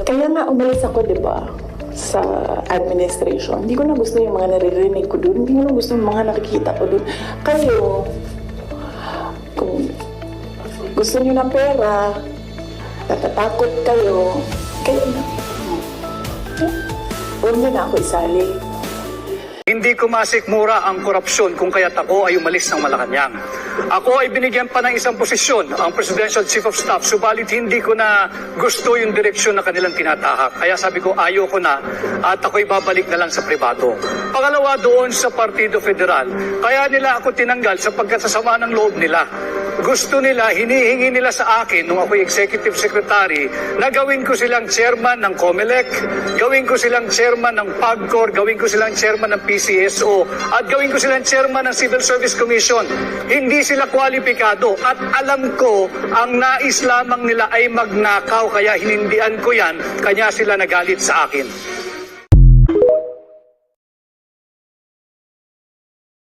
Kaya nga umalis ako, di ba, sa administration. Hindi ko na gusto yung mga naririnig ko doon. Hindi ko na gusto yung mga nakikita ko doon. Kayo, kung gusto niyo ng pera, natatakot kayo, kayo na. Huwag niyo na ako isali. Hindi ko masikmura ang korupsyon kung kaya't ako ay umalis ng Malacanang. Ako ay binigyan pa ng isang posisyon, ang Presidential Chief of Staff, subalit hindi ko na gusto yung direksyon na kanilang tinatahak. Kaya sabi ko, ayoko na at ako'y babalik na lang sa pribado. Pangalawa, doon sa Partido Federal, kaya nila ako tinanggal sapagkat sa sama ng loob nila. Gusto nila, hinihingi nila sa akin nung ako'y Executive Secretary na gawin ko silang chairman ng COMELEC, gawin ko silang chairman ng PAGCOR, gawin ko silang chairman ng PCSO, at gawin ko silang chairman ng Civil Service Commission. Hindi sila kwalipikado at alam ko ang nais lamang nila ay magnakaw kaya hinindihan ko yan, kanya sila nagalit sa akin.